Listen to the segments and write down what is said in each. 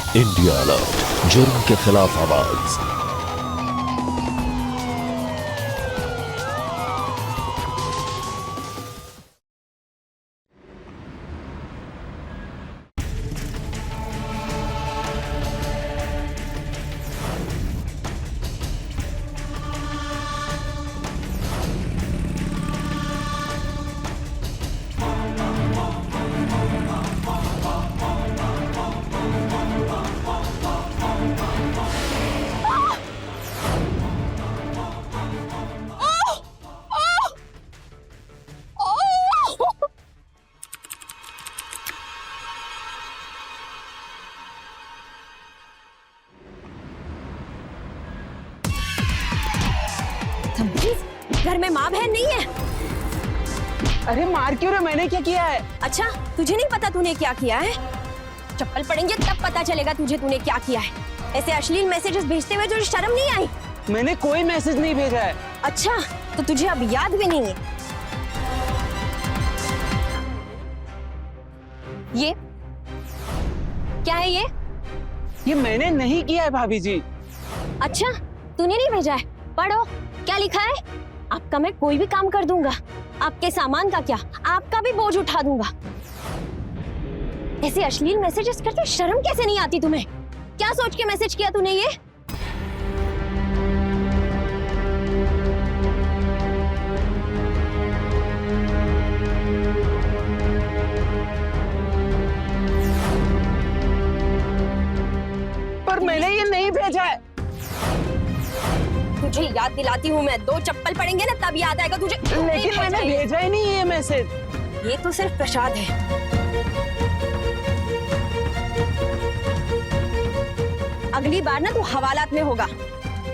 India alert, जुर्म के खिलाफ आवाज। घर में माँ बहन नहीं है? अरे मार क्यों रहे? मैंने क्या किया है? अच्छा, तुझे नहीं पता तूने क्या किया है? चप्पल पड़ेंगे तब पता चलेगा तुझे तूने क्या किया है। ऐसे अश्लील मैसेजेस भेजते हुए तुझे शर्म नहीं आई? मैंने कोई मैसेज नहीं भेजा है। अच्छा, तो तुझे अब याद भी नहीं है। ये क्या है ये मैंने नहीं किया है भाभी जी। अच्छा, तूने नहीं भेजा है? पढ़ो, क्या लिखा है? आपका मैं कोई भी काम कर दूंगा। आपके सामान का क्या, आपका भी बोझ उठा दूंगा। ऐसे अश्लील मैसेजेस करते शर्म कैसे नहीं आती तुम्हें? क्या सोच के मैसेज किया तूने ये? पर मैंने ये नहीं भेजा है। तुझे याद दिलाती हूँ मैं, 2 चप्पल पड़ेंगे ना तब याद आएगा तुझे। लेकिन मैंने भेजा ही नहीं ये मैसेज। ये तो सिर्फ प्रसाद है। अगली बार ना तू हवालात में होगा,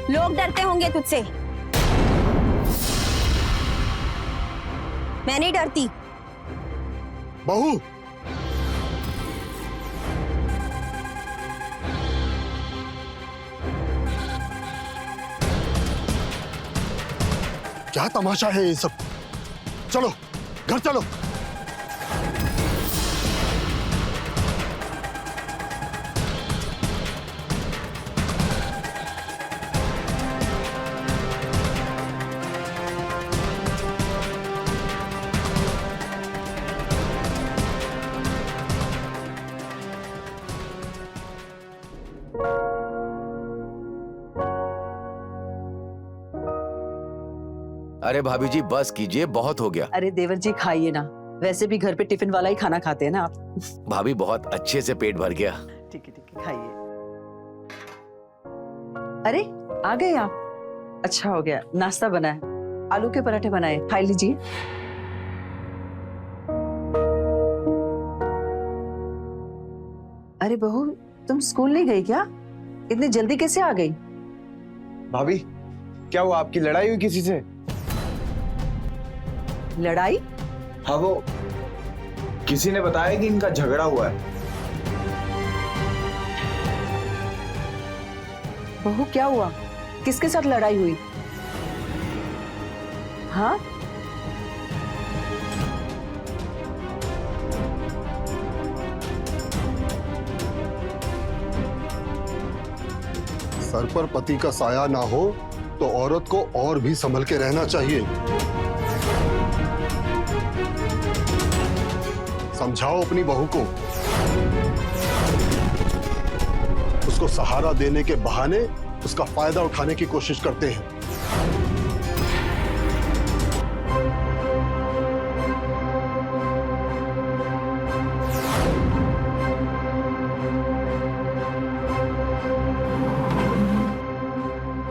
लोग डरते होंगे तुझसे। मैं नहीं डरती। बहू, क्या तमाशा है ये सब? चलो घर चलो। अरे भाभी जी बस कीजिए, बहुत हो गया। अरे देवर जी खाइए ना, वैसे भी घर पे टिफिन वाला ही खाना खाते हैं ना आप। भाभी बहुत अच्छे से पेट भर गया। ठीक है खाइए। अरे आ गए आप, अच्छा हो गया। नाश्ता बना है, आलू के पराठे बनाए, खा लीजिए। अरे बहू, तुम स्कूल नहीं गई क्या? इतनी जल्दी कैसे आ गई? भाभी क्या हुआ? आपकी लड़ाई हुई किसी से? लड़ाई? हाँ, वो किसी ने बताया कि इनका झगड़ा हुआ है। बहू क्या हुआ? किसके साथ लड़ाई हुई? हाँ? सर पर पति का साया ना हो तो औरत को और भी संभल के रहना चाहिए। समझाओ अपनी बहू को। उसको सहारा देने के बहाने उसका फायदा उठाने की कोशिश करते हैं।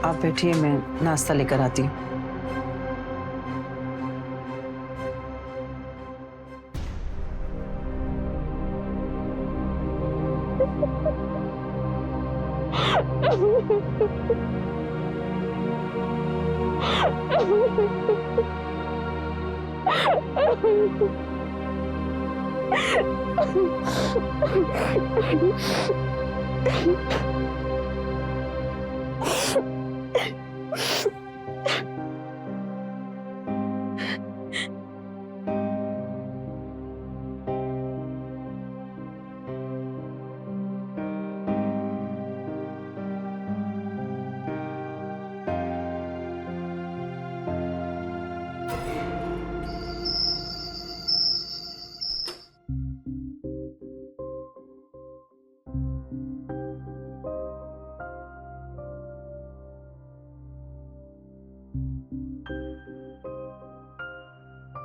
आप बैठिए, मैं नाश्ता लेकर आती हूँ।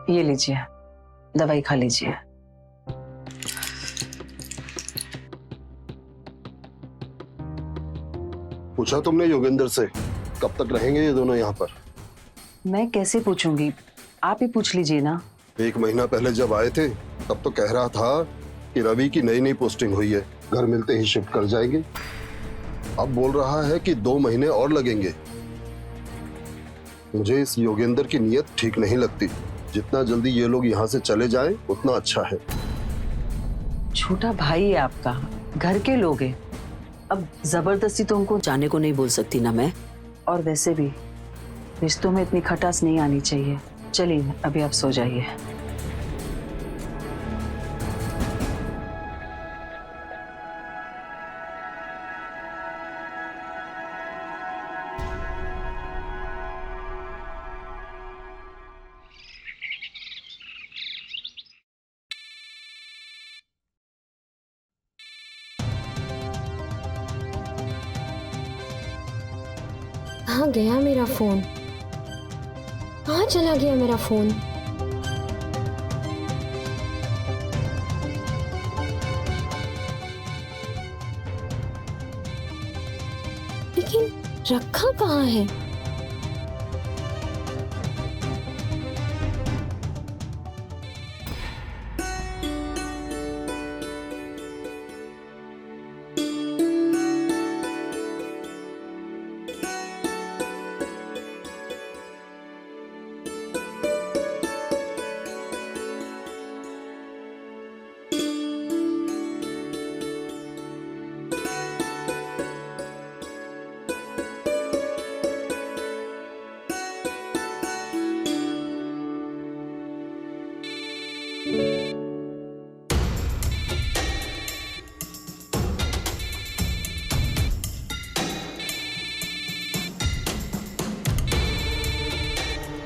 ये लीजिए, दवाई खा लीजिए। पूछा तुमने योगेंद्र से कब तक रहेंगे ये दोनों यहाँ पर? मैं कैसे पूछूंगी, आप ही पूछ लीजिए ना। 1 महीना पहले जब आए थे तब तो कह रहा था कि रवि की नई पोस्टिंग हुई है, घर मिलते ही शिफ्ट कर जाएंगे। अब बोल रहा है कि 2 महीने और लगेंगे। मुझे इस योगेंद्र की नीयत ठीक नहीं लगती। जितना जल्दी ये लोग यहाँ से चले जाएं उतना अच्छा है। छोटा भाई है आपका, घर के लोग हैं। अब जबरदस्ती तो उनको जाने को नहीं बोल सकती ना मैं। और वैसे भी रिश्तों में इतनी खटास नहीं आनी चाहिए। चलिए अभी आप सो जाइए। कहाँ गया मेरा फोन? कहाँ चला गया मेरा फोन? लेकिन रखा कहाँ है?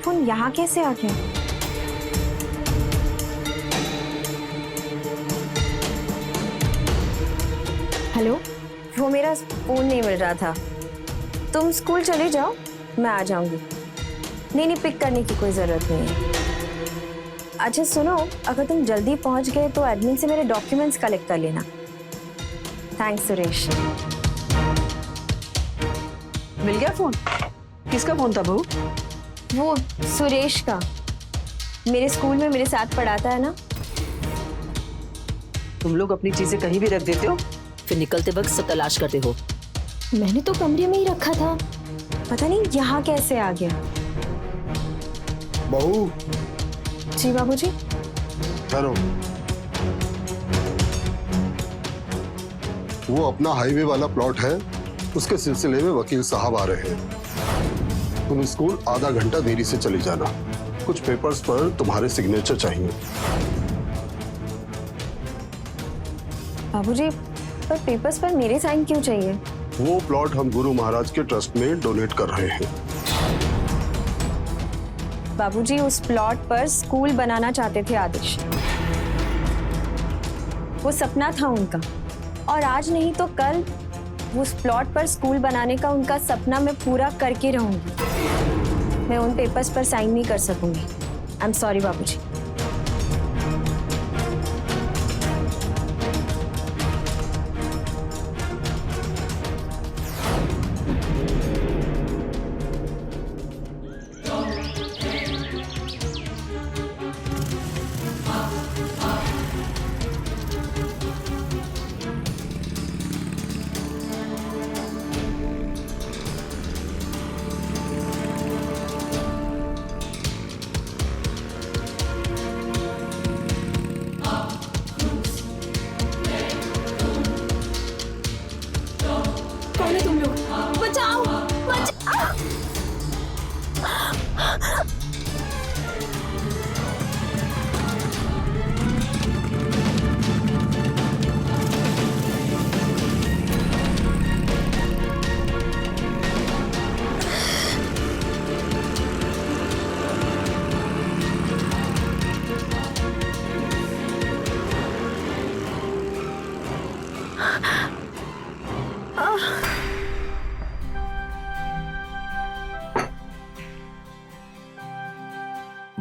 फोन यहाँ कैसे आ गया? हेलो, वो मेरा फोन नहीं मिल रहा था। तुम स्कूल चले जाओ, मैं आ जाऊंगी। नहीं, पिक करने की कोई जरूरत नहीं है। अच्छा सुनो, अगर तुम जल्दी पहुंच गए तो एडमिन से मेरे डॉक्यूमेंट्स कलेक्ट कर लेना। थैंक्स सुरेश। मिल गया फोन? किसका फोन था बहू? वो सुरेश का, मेरे स्कूल में मेरे साथ पढ़ाता है ना। तुम लोग अपनी चीजें कहीं भी रख देते हो, फिर निकलते वक्त सब तलाश करते हो। मैंने तो कमरे में ही रखा था, पता नहीं यहाँ कैसे आ गया। बहू। जी बाबूजी। ठहरो। वो अपना हाईवे वाला प्लॉट है, उसके सिलसिले में वकील साहब आ रहे हैं। तुम स्कूल आधा घंटा देरी से चली जाना। कुछ पेपर्स पर तुम्हारे सिग्नेचर चाहिए। बाबूजी, पर पेपर्स पर मेरे साइन क्यों चाहिए? वो प्लॉट हम गुरु महाराज के ट्रस्ट में डोनेट कर रहे हैं। बाबूजी, उस प्लॉट पर स्कूल बनाना चाहते थे आदिश। वो सपना था उनका, और आज नहीं तो कल उस प्लॉट पर स्कूल बनाने का उनका सपना मैं पूरा करके रहूंगी। मैं उन पेपर्स पर साइन नहीं कर सकूंगी। आई एम सॉरी बाबूजी।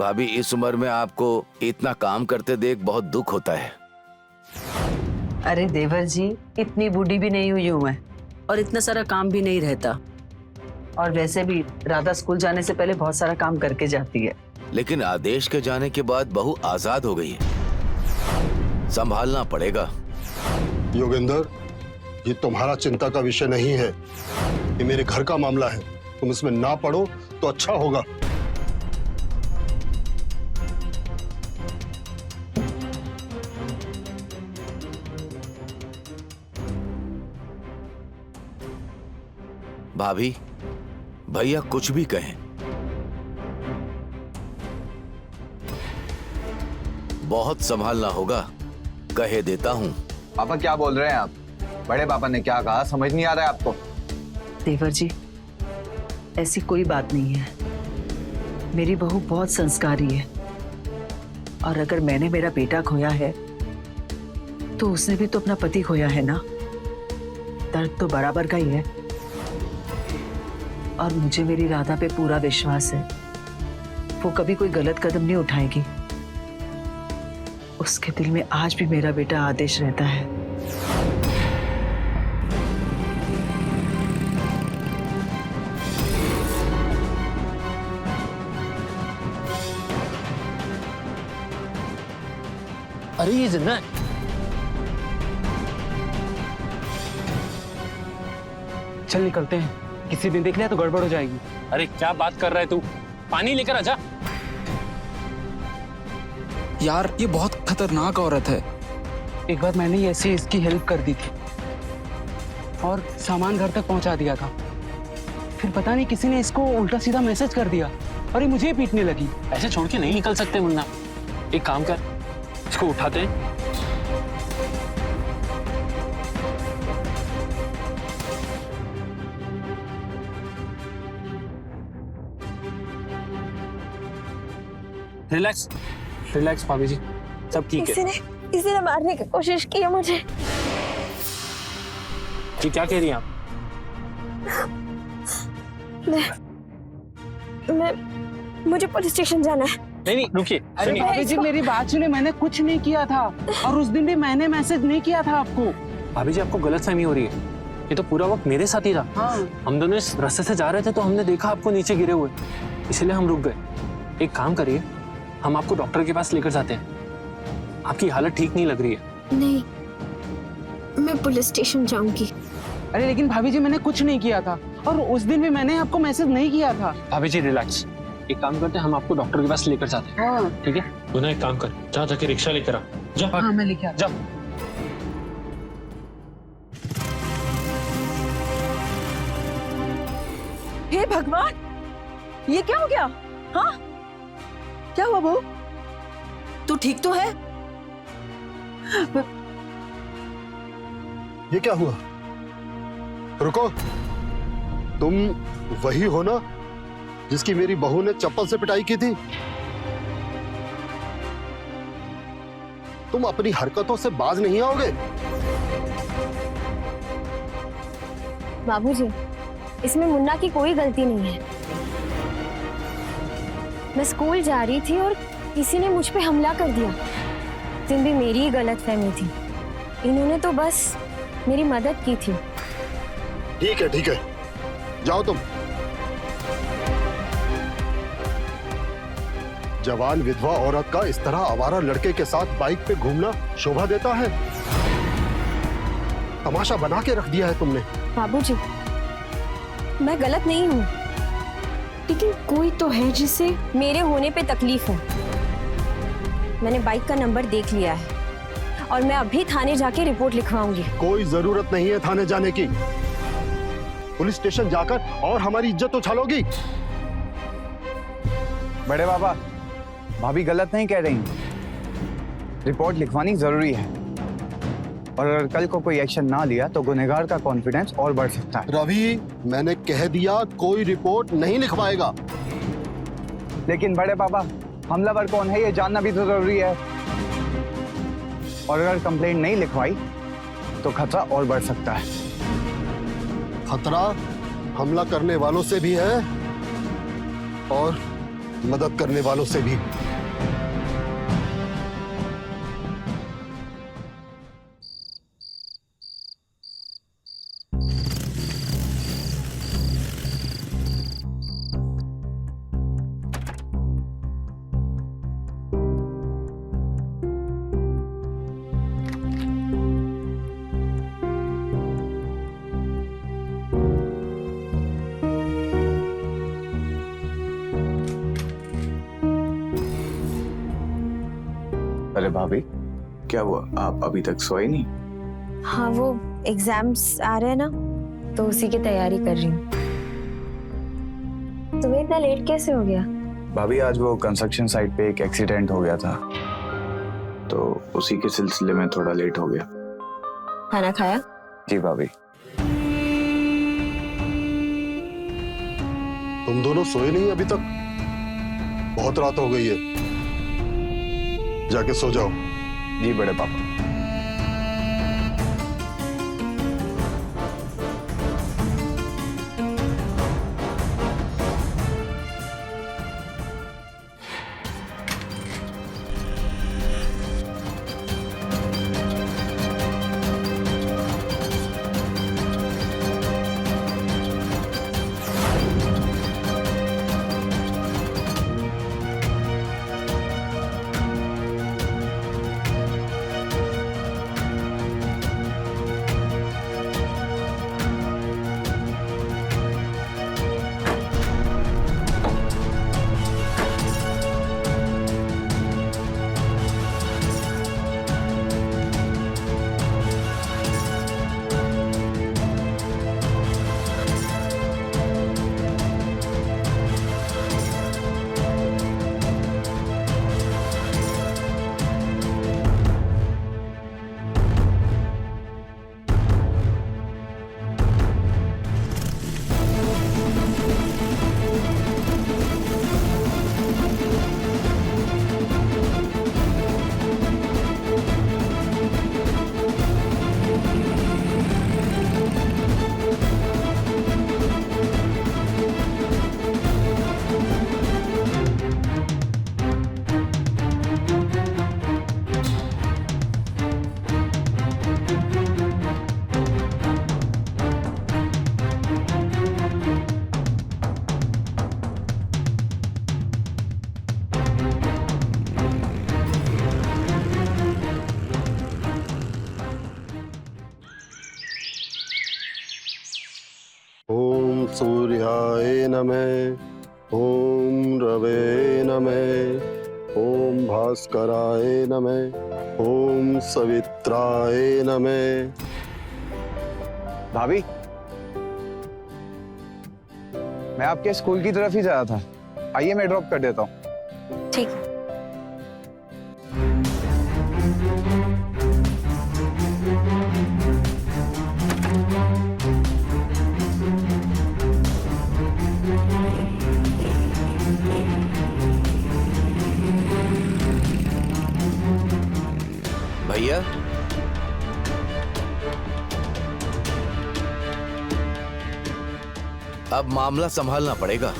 भाभी इस उम्र में आपको इतना काम करते देख बहुत दुख होता है। अरे देवर जी, इतनी बूढ़ी भी नहीं हुई हूँ मैं। और इतना सारा काम भी नहीं रहता। और वैसे भी राधा स्कूल जाने से पहले बहुत सारा काम करके जाती है। लेकिन आदेश के जाने के बाद बहू आजाद हो गई है, संभालना पड़ेगा। योगेंद्र, ये तुम्हारा चिंता का विषय नहीं है, ये मेरे घर का मामला है। तुम इसमें ना पड़ो तो अच्छा होगा। भाभी, भैया कुछ भी कहें, बहुत संभालना होगा, कहे देता हूं। पापा क्या बोल रहे हैं आप? बड़े पापा ने क्या कहा समझ नहीं आ रहा है आपको? देवर जी, ऐसी कोई बात नहीं है। मेरी बहू बहुत संस्कारी है, और अगर मैंने मेरा बेटा खोया है तो उसने भी तो अपना पति खोया है ना। दर्द तो बराबर का ही है। और मुझे मेरी राधा पे पूरा विश्वास है, वो कभी कोई गलत कदम नहीं उठाएगी। उसके दिल में आज भी मेरा बेटा आदेश रहता है। अरे ये जिन्ना है। चल निकलते हैं, किसी दिन देख लिया तो गड़बड़ हो जाएगी। अरे क्या बात कर रहा है तू? पानी लेकर आजा। यार ये बहुत खतरनाक औरत है। एक बार मैंने ही ऐसे इसकी हेल्प कर दी थी और सामान घर तक पहुंचा दिया था। फिर पता नहीं किसी ने इसको उल्टा सीधा मैसेज कर दिया और ये मुझे ही पीटने लगी। ऐसे छोड़ के नहीं निकल सकते मुन्ना। एक काम कर, इसको उठाते हैं। रिलैक्स रिलैक्स भाभी जी, सब ठीक है। किसी ने मारने की कोशिश की है मुझे। जी क्या कह रही हैं आप? मुझे पुलिस स्टेशन जाना है। नहीं रुकिए, अरे सुनिए। भाभी जी मेरी बात सुनिए, मैंने कुछ नहीं किया था और उस दिन भी मैंने मैसेज नहीं किया था आपको। भाभी जी आपको गलतफहमी हो रही है। ये तो पूरा वक्त मेरे साथ ही था। हाँ। हम दोनों इस रास्ते से जा रहे थे तो हमने देखा आपको नीचे गिरे हुए, इसलिए हम रुक गए। एक काम करिए, हम आपको डॉक्टर के पास लेकर जाते हैं। आपकी हालत ठीक नहीं लग रही है। नहीं, मैं पुलिस स्टेशन जाऊंगी। अरे लेकिन भाभी जी मैंने कुछ नहीं किया था और उस दिन भी मैंने आपको मैसेज नहीं किया था। भाभी जी रिलैक्स, एक काम करते हैं, हम आपको डॉक्टर के पास लेकर जाते हैं। हाँ। ठीक है? गुना एक काम कर, जा जाके रिक्शा लेकर आ। जा। हाँ मैं लेके आता। जा। हे भगवान, ये क्या हो गया? हाँ, क्या हुआ बहू? तू ठीक तो है? ये क्या हुआ? रुको, तुम वही हो ना जिसकी मेरी बहू ने चप्पल से पिटाई की थी? तुम अपनी हरकतों से बाज नहीं आओगे। बाबूजी, इसमें मुन्ना की कोई गलती नहीं है। मैं स्कूल जा रही थी और किसी ने मुझ पे हमला कर दिया। दिन भी मेरी ही गलतफहमी थी। इन्होंने तो बस मेरी मदद की थी। ठीक है, जाओ तुम। जवान विधवा औरत का इस तरह आवारा लड़के के साथ बाइक पे घूमना शोभा देता है? तमाशा बना के रख दिया है तुमने। बाबूजी, मैं गलत नहीं हूँ, लेकिन कोई तो है जिसे मेरे होने पे तकलीफ है। मैंने बाइक का नंबर देख लिया है और मैं अभी थाने जाके रिपोर्ट लिखवाऊंगी। कोई जरूरत नहीं है थाने जाने की। पुलिस स्टेशन जाकर और हमारी इज्जत उछालोगी। बड़े बाबा, भाभी गलत नहीं कह रही। रिपोर्ट लिखवानी जरूरी है और अगर कल को कोई एक्शन ना लिया तो गुनहगार का कॉन्फिडेंस और बढ़ सकता है। रवि, मैंने कह दिया कोई रिपोर्ट नहीं लिखवाएगा। लेकिन बड़े बाबा, हमलावर कौन है ये जानना भी तो जरूरी है। और अगर कंप्लेंट नहीं लिखवाई तो खतरा और बढ़ सकता है। खतरा हमला करने वालों से भी है और मदद करने वालों से भी। अरे भाभी, क्या हुआ? आप अभी तक सोए नहीं? हाँ, वो एग्जाम्स आ रहे हैं ना, तो उसी की तैयारी कर रही हूँ। तुम्हें इतना लेट कैसे हो गया? भाभी, आज वो कंस्ट्रक्शन साइट पे एक एक्सीडेंट हो गया था, तो उसी के सिलसिले में थोड़ा लेट हो गया। खाना खाया? जी भाभी। तुम दोनों सोए नहीं अभी तक? बहुत रात हो गई है, जाके सो जाओ। जी बड़े पापा। ओम सूर्याय नमः, ओम रवे नमः, ओम भास्कराय नमः, ओम सवित्राय नमः। भाभी, मैं आपके स्कूल की तरफ ही जा रहा था, आइए मैं ड्रॉप कर देता हूँ। ठीक है। भैया, अब मामला संभालना पड़ेगा।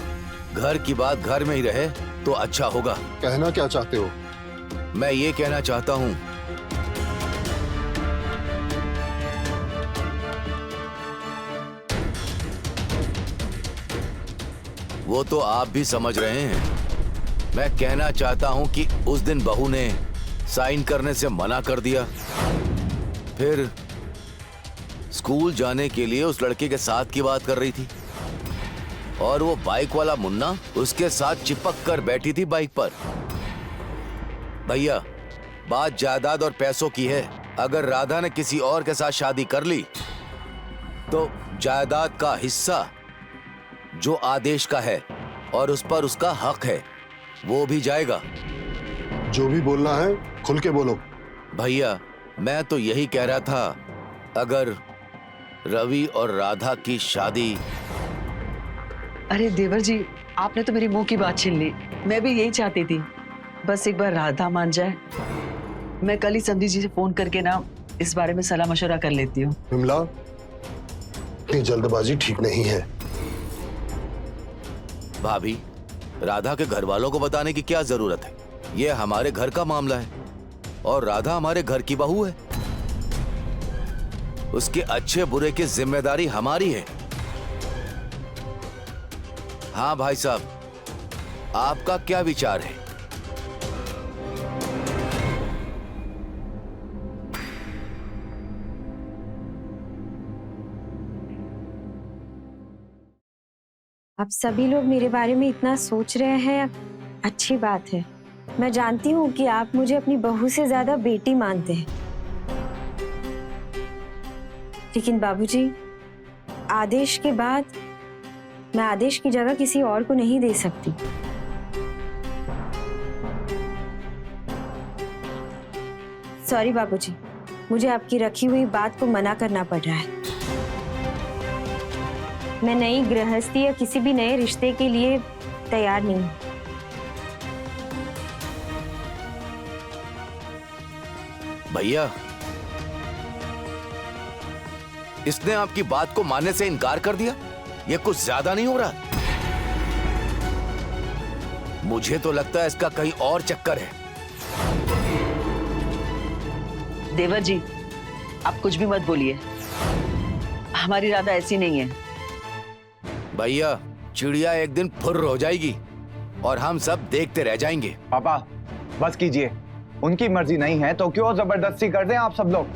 घर की बात घर में ही रहे तो अच्छा होगा। कहना क्या चाहते हो? मैं ये कहना चाहता हूं, वो तो आप भी समझ रहे हैं। मैं कहना चाहता हूं कि उस दिन बहू ने साइन करने से मना कर दिया, फिर स्कूल जाने के लिए उस लड़के के साथ की बात कर रही थी और वो बाइक वाला मुन्ना उसके साथ चिपक कर बैठी थी बाइक पर। भैया, बात जायदाद और पैसों की है। अगर राधा ने किसी और के साथ शादी कर ली तो जायदाद का हिस्सा जो आदेश का है और उस पर उसका हक है वो भी जाएगा। जो भी बोलना है खुल के बोलो। भैया, मैं तो यही कह रहा था, अगर रवि और राधा की शादी। अरे देवर जी, आपने तो मेरी मुंह की बात छीन ली। मैं भी यही चाहती थी, बस एक बार राधा मान जाए। मैं कल ही संधि जी से फोन करके ना इस बारे में सलाह मशवरा कर लेती हूँ। विमला, ये जल्दबाजी ठीक नहीं है। भाभी, राधा के घर वालों को बताने की क्या जरूरत है? ये हमारे घर का मामला है और राधा हमारे घर की बहू है। उसके अच्छे बुरे की जिम्मेदारी हमारी है। हाँ भाई साहब, आपका क्या विचार है? आप सभी लोग मेरे बारे में इतना सोच रहे हैं, अच्छी बात है। मैं जानती हूँ कि आप मुझे अपनी बहू से ज्यादा बेटी मानते हैं, लेकिन बाबूजी, आदेश के बाद मैं आदेश की जगह किसी और को नहीं दे सकती। सॉरी बाबूजी, मुझे आपकी रखी हुई बात को मना करना पड़ रहा है। मैं नई गृहस्थी या किसी भी नए रिश्ते के लिए तैयार नहीं हूं। भैया, इसने आपकी बात को मानने से इनकार कर दिया। ये कुछ ज्यादा नहीं हो रहा? मुझे तो लगता है इसका कहीं और चक्कर है। देवर जी, आप कुछ भी मत बोलिए। हमारी राधा ऐसी नहीं है। भैया, चिड़िया एक दिन फुर्र हो जाएगी और हम सब देखते रह जाएंगे। पापा बस कीजिए, उनकी मर्जी नहीं है तो क्यों जबरदस्ती कर रहे हैं आप सब लोग।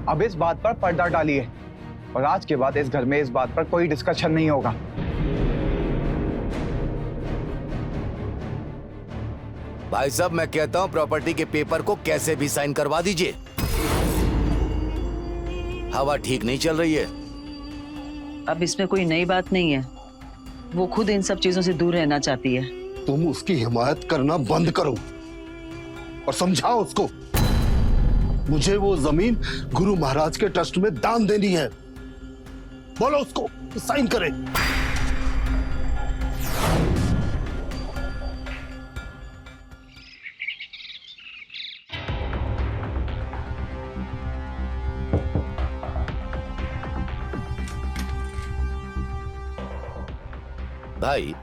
अब इस बात पर पर्दा डालिए और आज के बाद इस घर में इस बात पर कोई डिस्कशन नहीं होगा। भाई साहब, मैं कहता हूं प्रॉपर्टी के पेपर को कैसे भी साइन करवा दीजिए। हवा ठीक नहीं चल रही है। अब इसमें कोई नई बात नहीं है। वो खुद इन सब चीजों से दूर रहना चाहती है। तुम उसकी हिमायत करना बंद करो और समझाओ उसको। मुझे वो जमीन गुरु महाराज के ट्रस्ट में दान देनी है। बोलो उसको साइन करे। भाई,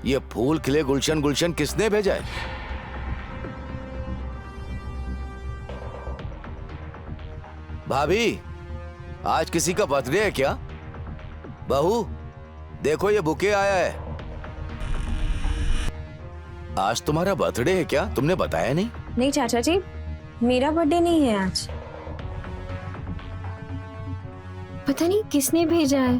ये फूल खिले गुलशन गुलशन किसने भेजा है? भाभी, आज किसी का बर्थडे है क्या? बहू, देखो ये बुके आया है। आज तुम्हारा बर्थडे है क्या? तुमने बताया नहीं। नहीं चाचा जी, मेरा बर्थडे नहीं है आज। पता नहीं किसने भेजा है।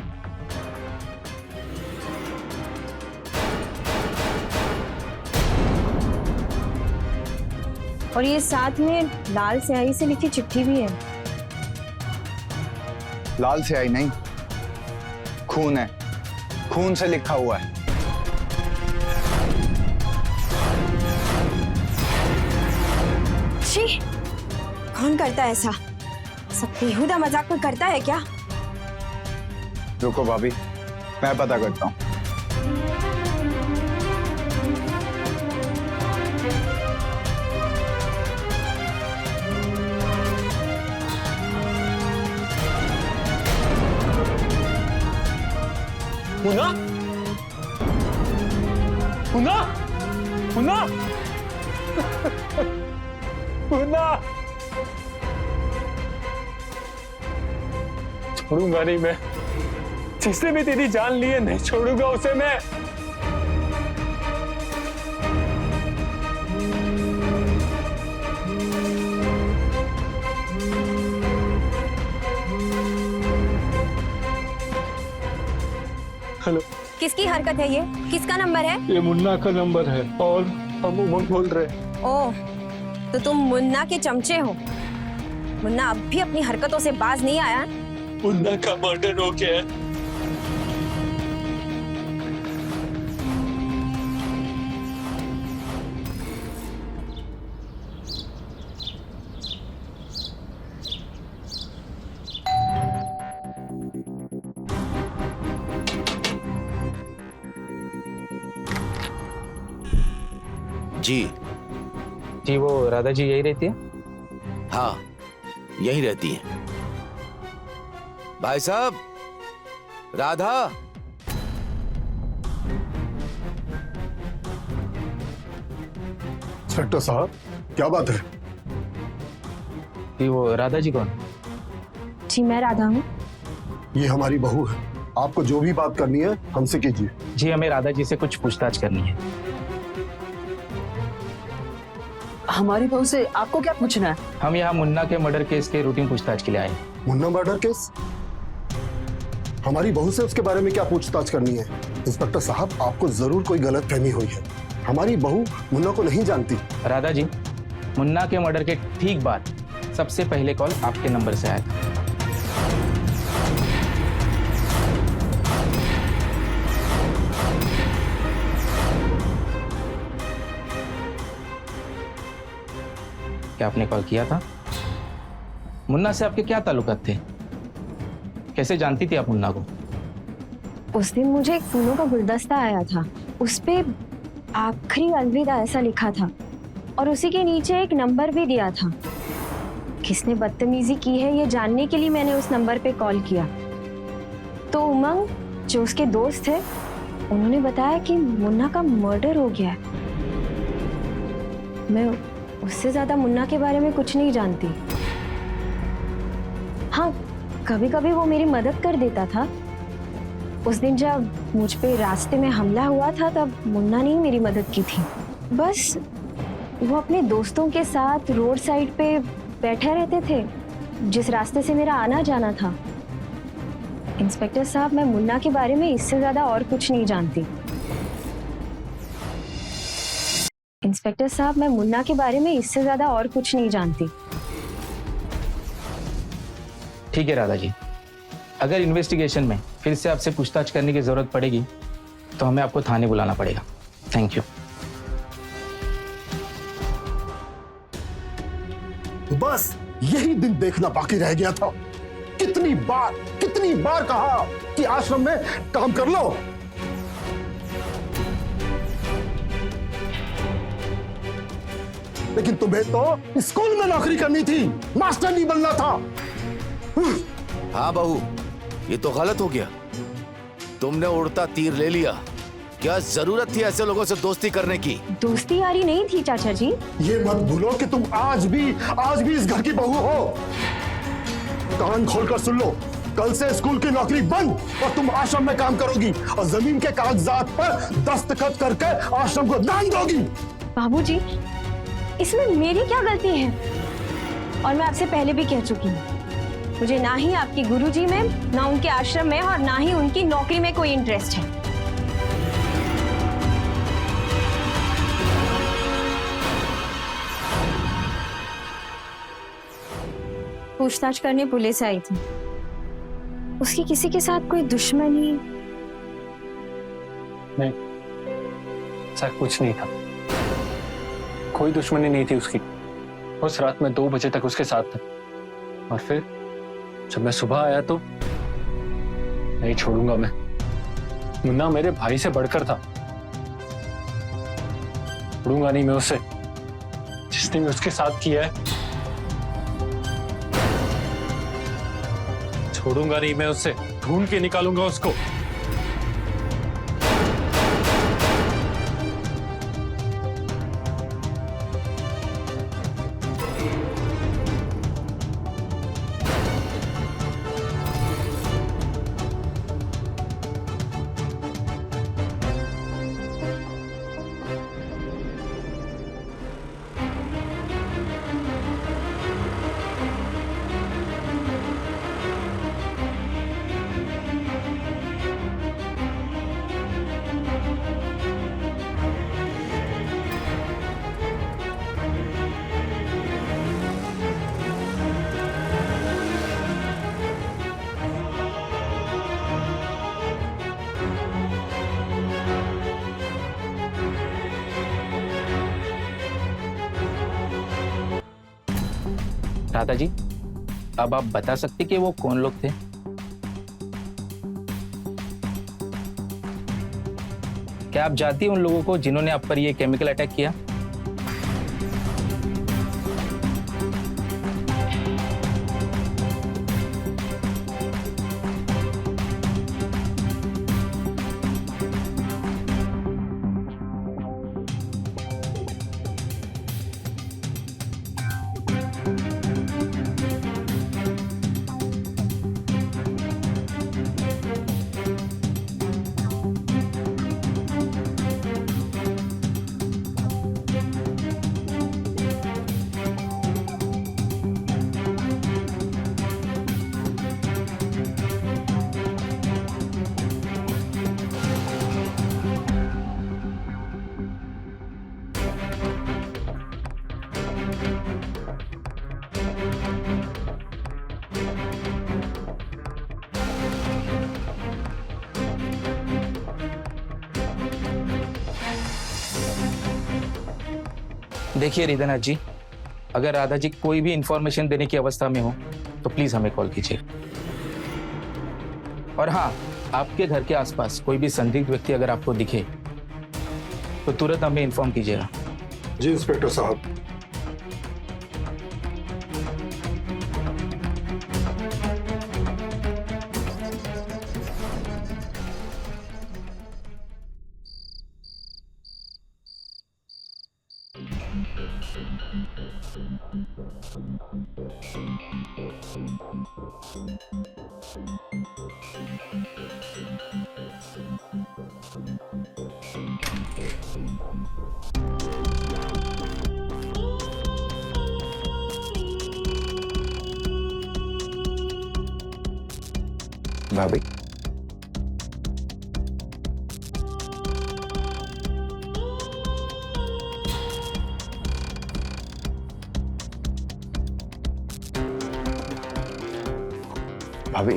और ये साथ में लाल स्याही से लिखी चिट्ठी भी है। लाल स्याही नहीं, खून है। खून से लिखा हुआ है। छी, कौन करता है ऐसा? सब बेहुदा मजाक में करता है क्या? रुको भाभी, मैं पता करता हूँ। मुन्ना, मुन्ना, मुन्ना, मुन्ना, छोड़ूंगा नहीं मैं। जिसने भी तेरी जान ली है, नहीं छोड़ूंगा उसे मैं। हेलो, किसकी हरकत है ये? किसका नंबर है? ये मुन्ना का नंबर है और हम उमंग बोल रहे हैं। ओह, तो तुम मुन्ना के चमचे हो। मुन्ना अब भी अपनी हरकतों से बाज नहीं आया। मुन्ना का मर्डर हो गया है। जी, वो राधा जी यही रहती है? हाँ, यहीं रहती है। भाई साहब, राधा, इंस्पेक्टर साहब, क्या बात है? कि वो राधा जी कौन? जी मैं राधा हूँ। ये हमारी बहू है। आपको जो भी बात करनी है हमसे कीजिए। जी हमें राधा जी से कुछ पूछताछ करनी है। हमारी बहू से आपको क्या पूछना है? हम यहाँ मुन्ना के मर्डर केस के रूटीन पूछताछ के लिए आए हैं। Munna murder case? हमारी बहू से उसके बारे में क्या पूछताछ करनी है? इंस्पेक्टर साहब, आपको जरूर कोई गलतफहमी हुई है। हमारी बहू मुन्ना को नहीं जानती। राधा जी, मुन्ना के मर्डर के ठीक बाद सबसे पहले कॉल आपके नंबर से आया था। क्या आपने कॉल किया था? मुन्ना से आपके क्या ताल्लुकात थे? कैसे जानती थी आप मुन्ना को? उस दिन मुझे एक फूलों का गुलदस्ता आया था, उस पे आखिरी अलविदा ऐसा लिखा था और उसी के नीचे एक नंबर भी दिया था। किसने बदतमीजी की है ये जानने के लिए मैंने उस नंबर पे कॉल किया तो उमंग, जो उसके दोस्त थे, उन्होंने बताया कि मुन्ना का मर्डर हो गया है। मैं उससे ज्यादा मुन्ना के बारे में कुछ नहीं जानती। हाँ, कभी कभी वो मेरी मदद कर देता था। उस दिन जब मुझ पे रास्ते में हमला हुआ था तब मुन्ना ने ही मेरी मदद की थी। बस वो अपने दोस्तों के साथ रोड साइड पे बैठे रहते थे जिस रास्ते से मेरा आना जाना था। इंस्पेक्टर साहब, मैं मुन्ना के बारे में इससे ज्यादा और कुछ नहीं जानती। इंस्पेक्टर साहब, मैं मुन्ना के बारे में इससे ज्यादा और कुछ नहीं जानती। ठीक है राधा जी, अगर इन्वेस्टिगेशन में फिर से आपसे पूछताछ करने की जरूरत पड़ेगी तो हमें आपको थाने बुलाना पड़ेगा। Thank you. बस यही दिन देखना बाकी रह गया था। कितनी बार कहा कि आश्रम में काम कर लो। लेकिन तुम्हें तो स्कूल में नौकरी करनी थी, मास्टर नहीं बनना था। हाँ बहू, ये तो गलत हो गया। तुमने उड़ता तीर ले लिया। क्या जरूरत थी ऐसे लोगों से दोस्ती करने की? दोस्ती यारी नहीं थी चाचा जी। ये मत भूलो कि तुम आज भी इस घर की बहू हो। कान खोलकर सुन लो, कल से स्कूल की नौकरी बंद और तुम आश्रम में काम करोगी और जमीन के कागजात पर दस्तखत करके आश्रम को दान दोगी। बाबूजी, इसमें मेरी क्या गलती है? और मैं आपसे पहले भी कह चुकी हूँ, मुझे ना ही आपकी गुरुजी में, ना उनके आश्रम में और ना ही उनकी नौकरी में कोई इंटरेस्ट है। पूछताछ करने पुलिस आई थी। उसकी किसी के साथ कोई दुश्मनी? नहीं, ऐसा कुछ नहीं था। कोई दुश्मनी नहीं थी उसकी। उस रात में 2 बजे तक उसके साथ था और फिर जब मैं सुबह आया तो नहीं छोड़ूंगा मैं। मुन्ना मेरे भाई से बढ़कर था। छोड़ूंगा नहीं मैं उसे। जिसने भी उसके साथ किया है, छोड़ूंगा नहीं मैं उसे। ढूंढ के निकालूंगा उसको। राधा जी, अब आप बता सकते कि वो कौन लोग थे? क्या आप जानती हैं उन लोगों को जिन्होंने आप पर ये केमिकल अटैक किया? देखिए रिदनाथ जी, अगर राधा जी कोई भी इंफॉर्मेशन देने की अवस्था में हो तो प्लीज हमें कॉल कीजिए। और हाँ, आपके घर के आसपास कोई भी संदिग्ध व्यक्ति अगर आपको दिखे तो तुरंत हमें इन्फॉर्म कीजिएगा। जी इंस्पेक्टर साहब। भाभी, भाभी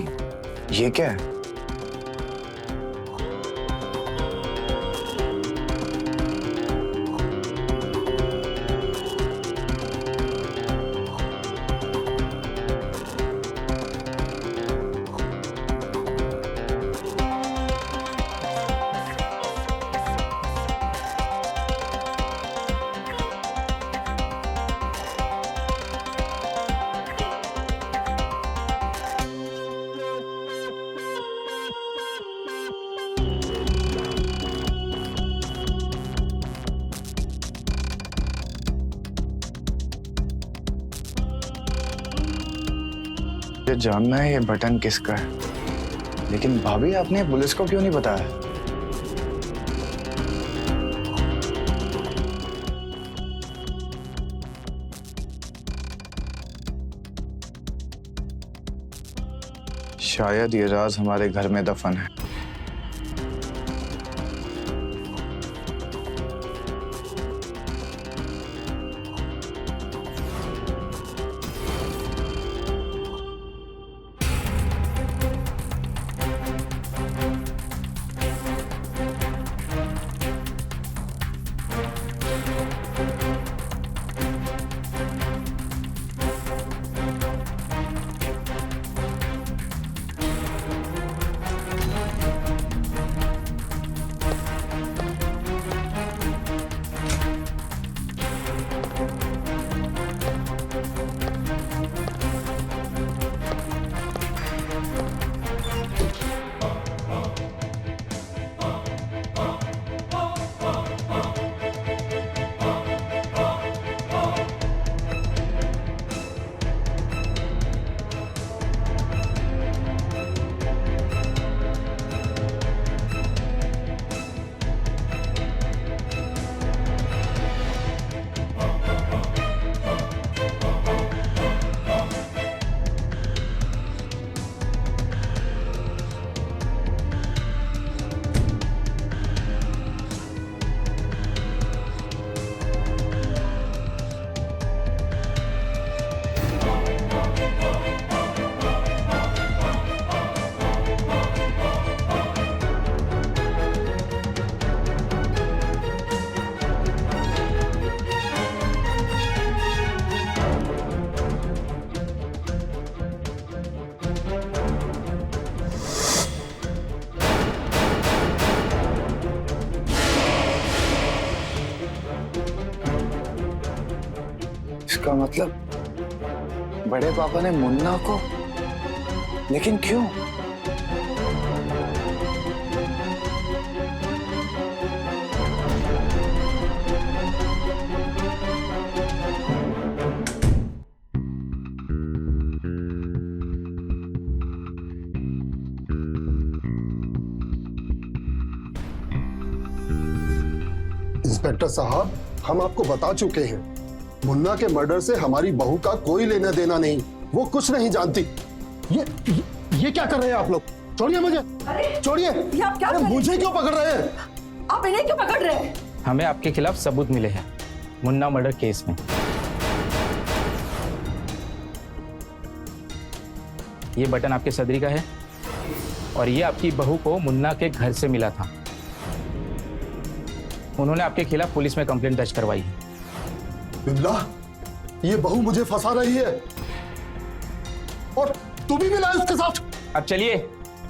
ये क्या है? मुझे जानना है ये बटन किसका है, लेकिन भाभी आपने पुलिस को क्यों नहीं बताया? शायद ये राज हमारे घर में दफन है। इसका मतलब बड़े पापा ने मुन्ना को, लेकिन क्यों? इंस्पेक्टर साहब, हम आपको बता चुके हैं, मुन्ना के मर्डर से हमारी बहू का कोई लेना देना नहीं, वो कुछ नहीं जानती। ये क्या कर रहे हैं आप लोग? छोड़िए मुझे, छोड़िए। मुझे क्यों पकड़ रहे हैं? आप इन्हें क्यों पकड़ रहे हैं? हमें आपके खिलाफ सबूत मिले हैं मुन्ना मर्डर केस में। ये बटन आपके सदरी का है और ये आपकी बहू को मुन्ना के घर से मिला था। उन्होंने आपके खिलाफ पुलिस में कंप्लेंट दर्ज करवाई है। विमला, ये बहू मुझे फंसा रही है और तुम भी मिला उसके साथ। अब चलिए,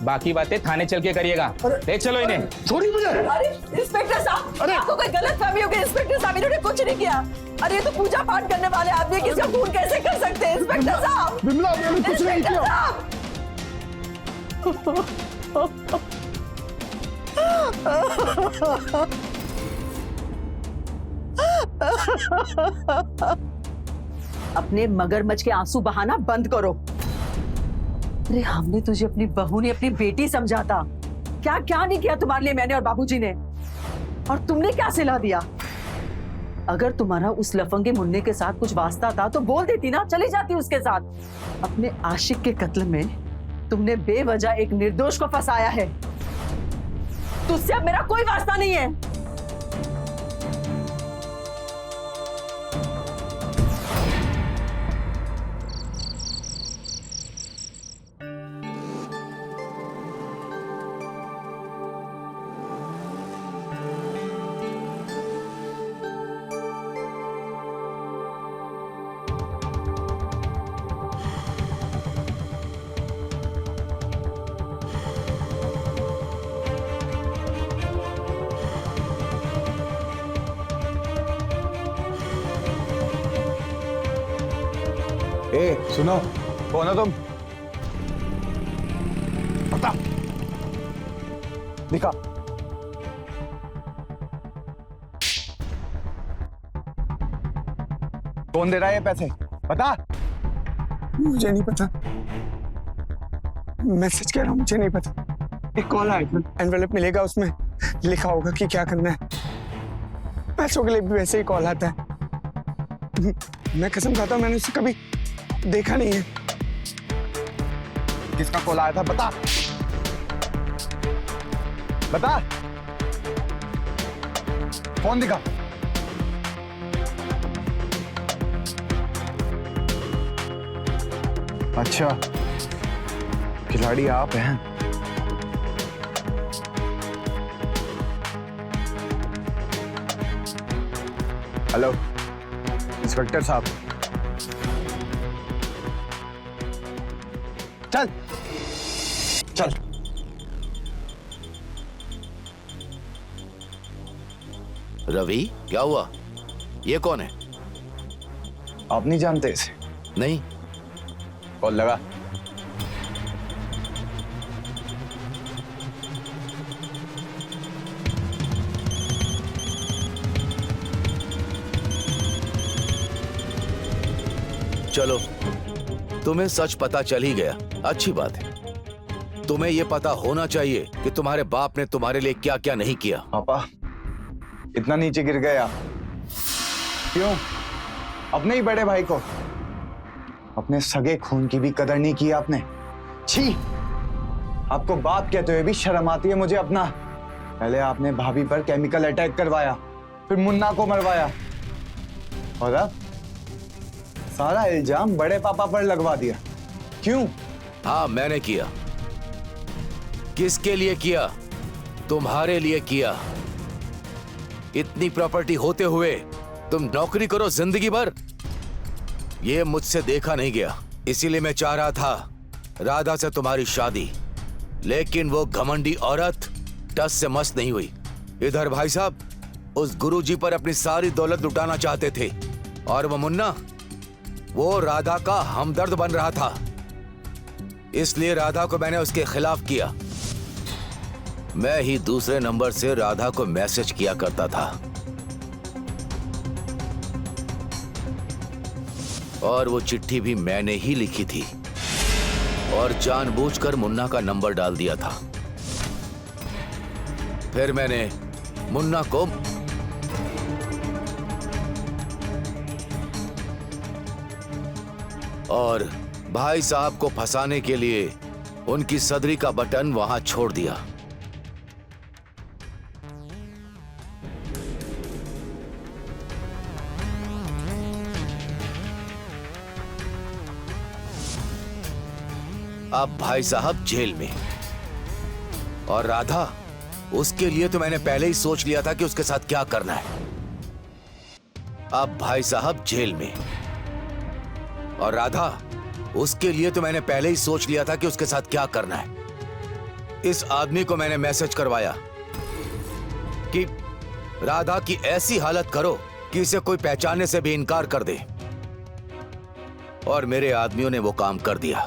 बाकी बातें थाने चल के करिएगा। ले चलो इन्हें। छोड़ी मुझे। अरे इंस्पेक्टर साहब, अरे! आपको कोई गलत फहमी हो गई। इंस्पेक्टर साहब, इन्होंने कुछ नहीं किया। अरे ये तो पूजा पाठ करने वाले आदमी, किसका खून कैसे कर सकते हैं? इंस्पेक्टर साहब, विमला, मैंने कुछ नहीं इंस्पेक्टर किया। साहब। अपने मगरमच्छ के आंसू बहाना बंद करो। अरे हमने तुझे अपनी बहू ने अपनी बेटी समझा था। क्या क्या नहीं किया तुम्हारे लिए मैंने और बाबूजी ने, और तुमने क्या सिला दिया? अगर तुम्हारा उस लफंगे मुन्ने के साथ कुछ वास्ता था तो बोल देती ना, चली जाती उसके साथ। अपने आशिक के कत्ल में तुमने बेवजह एक निर्दोष को फंसाया है। तुझसे अब मेरा कोई वास्ता नहीं है। ए सुनो, कौन हो तुम? बता, दिखा। कौन दे रहा है ये पैसे? बता। मुझे नहीं पता, मैसेज कह रहा हूँ, मुझे नहीं पता। एक कॉल आया था, एनवेलप मिलेगा, उसमें लिखा होगा कि क्या करना है। पैसों के लिए भी वैसे ही कॉल आता है। मैं कसम खाता हूँ, मैंने उसे कभी देखा नहीं है। किसका कॉल आया था? बता बता, फोन दिखा। अच्छा, खिलाड़ी आप हैं। हेलो इंस्पेक्टर साहब, चल चल। रवि, क्या हुआ? ये कौन है? आप नहीं जानते इसे? नहीं। कॉल लगा। चलो, तुम्हें सच पता चल ही गया, अच्छी बात है। तुम्हें यह पता होना चाहिए कि तुम्हारे बाप ने तुम्हारे लिए क्या क्या नहीं किया। पापा, इतना नीचे गिर गए आप? क्यों? अपने ही बड़े भाई को, अपने सगे खून की भी कदर नहीं की आपने। छी, आपको बाप कहते हुए भी शर्म आती है मुझे अपना। पहले आपने भाभी पर केमिकल अटैक करवाया, फिर मुन्ना को मरवाया, और अब सारा इल्जाम बड़े पापा पर लगवा दिया। क्यों? हाँ, मैंने किया। किसके लिए किया? तुम्हारे लिए किया। इतनी प्रॉपर्टी होते हुए तुम नौकरी करो जिंदगी भर, ये मुझसे देखा नहीं गया। इसीलिए मैं चाह रहा था राधा से तुम्हारी शादी, लेकिन वो घमंडी औरत टस से मस नहीं हुई। इधर भाई साहब उस गुरुजी पर अपनी सारी दौलत लुटाना चाहते थे, और वो मुन्ना, वो राधा का हमदर्द बन रहा था। इसलिए राधा को मैंने उसके खिलाफ किया। मैं ही दूसरे नंबर से राधा को मैसेज किया करता था, और वो चिट्ठी भी मैंने ही लिखी थी, और जानबूझकर मुन्ना का नंबर डाल दिया था। फिर मैंने मुन्ना को और भाई साहब को फंसाने के लिए उनकी सदरी का बटन वहां छोड़ दिया। अब भाई साहब जेल में, और राधा, उसके लिए तो मैंने पहले ही सोच लिया था कि उसके साथ क्या करना है। अब भाई साहब जेल में। और राधा, उसके लिए तो मैंने पहले ही सोच लिया था कि उसके साथ क्या करना है। इस आदमी को मैंने मैसेज करवाया कि राधा की ऐसी हालत करो कि इसे कोई पहचानने से भी इनकार कर दे, और मेरे आदमियों ने वो काम कर दिया।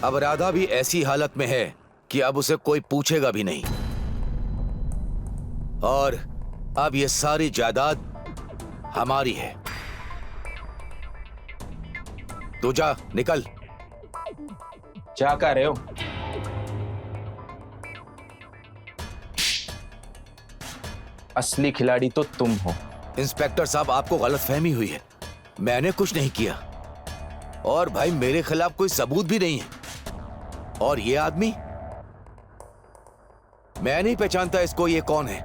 अब राधा भी ऐसी हालत में है कि अब उसे कोई पूछेगा भी नहीं, और अब ये सारी जायदाद हमारी है। तू जा, निकल। क्या कर रहे हो? असली खिलाड़ी तो तुम हो। इंस्पेक्टर साहब, आपको गलतफहमी हुई है। मैंने कुछ नहीं किया, और भाई मेरे खिलाफ कोई सबूत भी नहीं है। और ये आदमी, मैं नहीं पहचानता इसको, ये कौन है?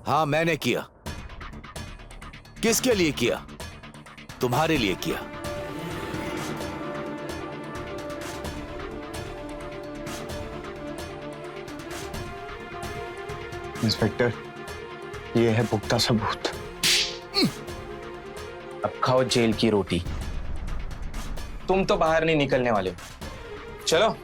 हाँ, मैंने किया। किसके लिए किया? तुम्हारे लिए किया। इंस्पेक्टर, ये है पुख्ता सबूत। अब खाओ जेल की रोटी। तुम तो बाहर नहीं निकलने वाले हो। चलो।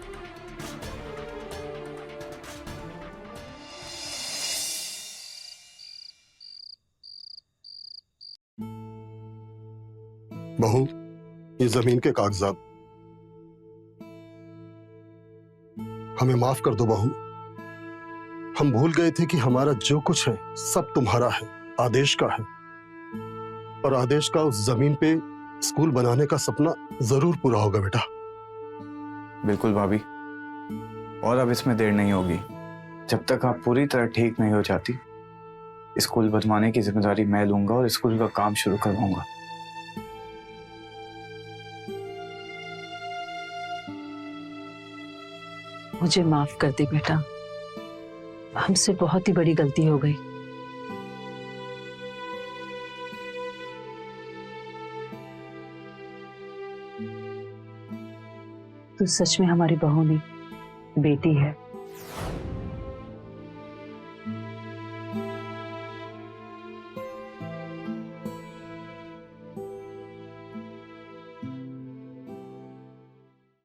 बहू, ये जमीन के कागजात हमें माफ कर दो बहू। हम भूल गए थे कि हमारा जो कुछ है सब तुम्हारा है, आदेश का है। और आदेश का उस जमीन पे स्कूल बनाने का सपना जरूर पूरा होगा बेटा। बिल्कुल भाभी, और अब इसमें देर नहीं होगी। जब तक आप पूरी तरह ठीक नहीं हो जाती, स्कूल बनवाने की जिम्मेदारी मैं लूंगा और स्कूल का काम शुरू करवाऊंगा। मुझे माफ कर दे बेटा, हमसे बहुत ही बड़ी गलती हो गई। तू सच में हमारी बहू नहीं, बेटी है।